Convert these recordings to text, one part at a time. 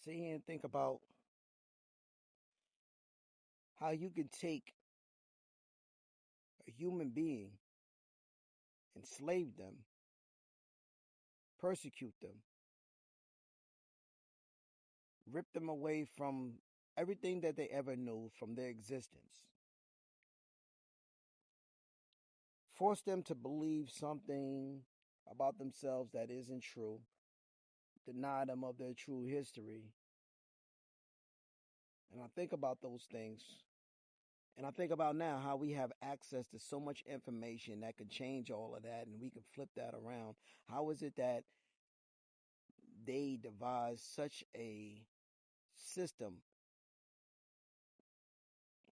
sit here and think about how you can take a human being, enslave them, persecute them, rip them away from everything that they ever knew from their existence, force them to believe something about themselves that isn't true, deny them of their true history. And I think about those things. And I think about now how we have access to so much information that could change all of that and we can flip that around. How is it that they devised such a system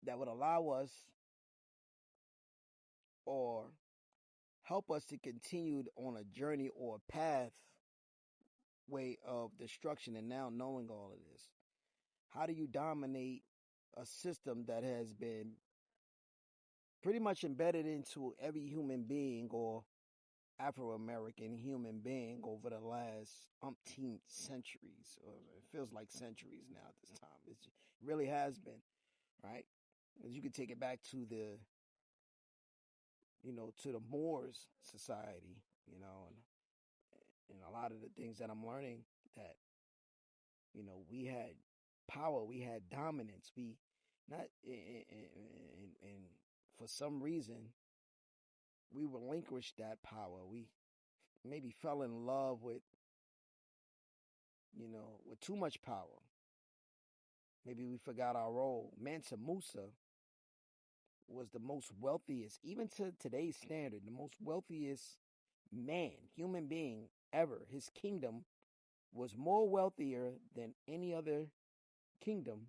that would allow us or help us to continue on a journey or a pathway of destruction and now knowing all of this? How do you dominate a system that has been pretty much embedded into every human being or Afro American human being over the last umpteen centuries? Or it feels like centuries now at this time. It really has been, right? As you could take it back to to the Moors society, and a lot of the things that I'm learning that, we had power, we had dominance, we not, and for some reason, we relinquished that power. We maybe fell in love with too much power. Maybe we forgot our role. Mansa Musa was the most wealthiest, even to today's standard, the most wealthiest man, human being ever. His kingdom was more wealthier than any other kingdom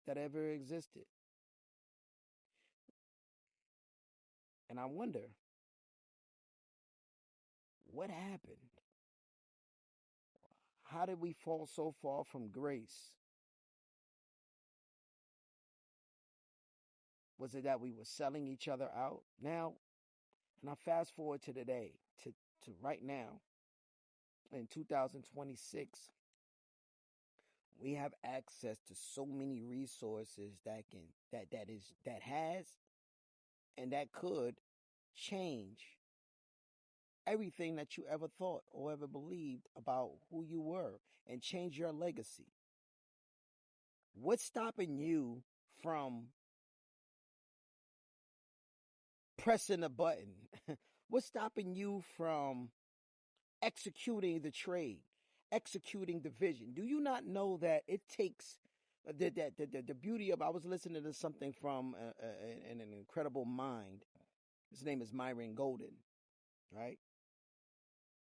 that ever existed. And I wonder, what happened? How did we fall so far from grace? Was it that we were selling each other out? Now, and I fast forward to today, to right now, in 2026, we have access to so many resources that has and that could change everything that you ever thought or ever believed about who you were and change your legacy. What's stopping you from pressing a button? What's stopping you from executing the trade, executing the vision? Do you not know that it takes the beauty of? I was listening to something from an incredible mind. His name is Myron Golden, right?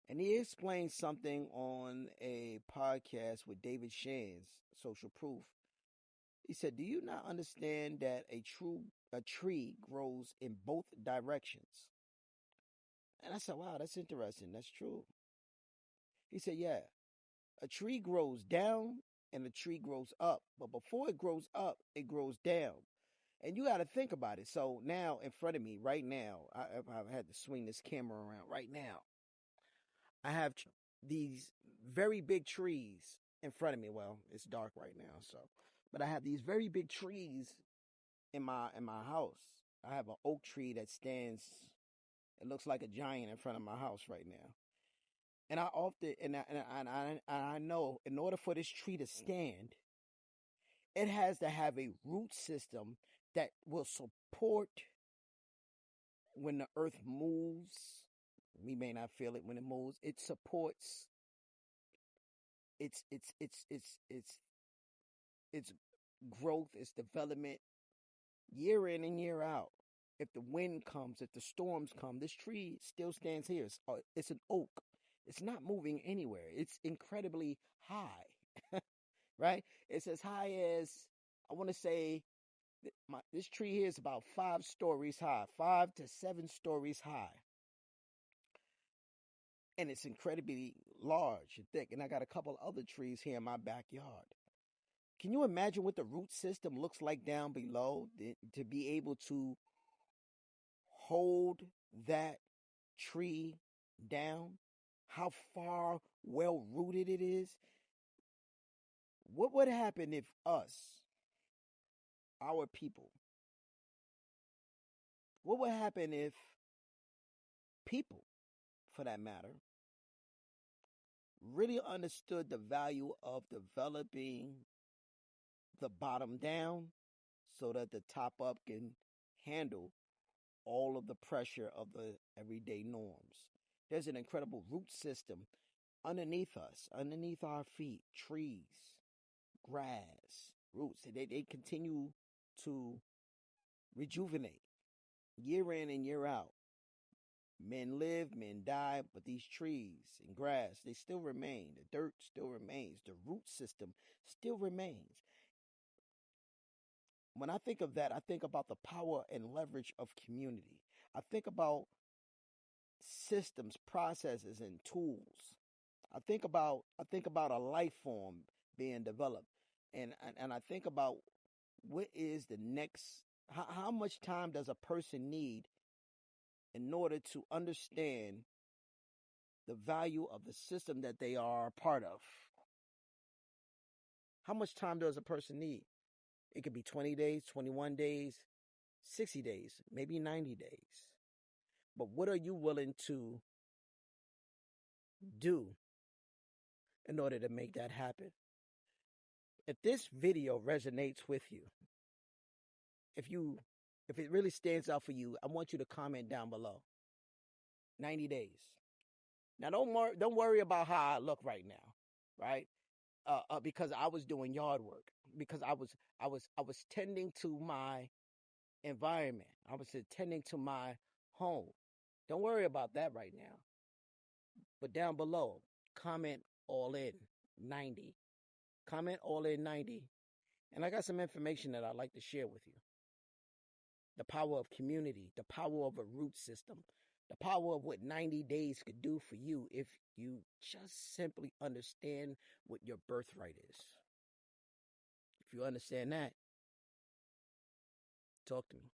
And he explained something on a podcast with David Shands, Social Proof. He said, "Do you not understand that a tree grows in both directions?" And I said, "Wow, that's interesting. That's true." He said, "Yeah, a tree grows down and a tree grows up, but before it grows up, it grows down." And you got to think about it. So now in front of me, right now, I've had to swing this camera around. Right now, I have these very big trees in front of me. Well, it's dark right now, but I have these very big trees in my house. I have an oak tree that stands. It looks like a giant in front of my house right now. And I often and I know in order for this tree to stand, it has to have a root system that will support when the earth moves. We may not feel it when it moves. It supports its growth, its development year in and year out. If the wind comes, if the storms come, this tree still stands here. It's an oak. It's not moving anywhere. It's incredibly high, right? It's as high as, I want to say, this tree here is about 5 stories high, 5 to 7 stories high. And it's incredibly large and thick. And I got a couple other trees here in my backyard. Can you imagine what the root system looks like down below to be able to hold that tree down? how far well rooted it is. What would happen if us, our people, what would happen if people, for that matter, really understood the value of developing the bottom down so that the top up can handle all of the pressure of the everyday norms? There's an incredible root system underneath us, underneath our feet, trees, grass, roots. They continue to rejuvenate year in and year out. Men live, men die, but these trees and grass, they still remain. The dirt still remains. The root system still remains. When I think of that, I think about the power and leverage of community. I think about systems, processes, and tools. I think about a life form being developed, and I think about what is the next. How much time does a person need in order to understand the value of the system that they are a part of? How much time does a person need? It could be 20 days, 21 days, 60 days, maybe 90 days. But what are you willing to do in order to make that happen? If this video resonates with you, if you if it really stands out for you, I want you to comment down below. 90 days. Now don't worry about how I look right now, right? Because I was doing yard work, because I was tending to my environment. I was tending to my home. Don't worry about that right now. But down below, comment all in 90. Comment all in 90. And I got some information that I'd like to share with you. The power of community, the power of a root system, the power of what 90 days could do for you if you just simply understand what your birthright is. If you understand that, talk to me.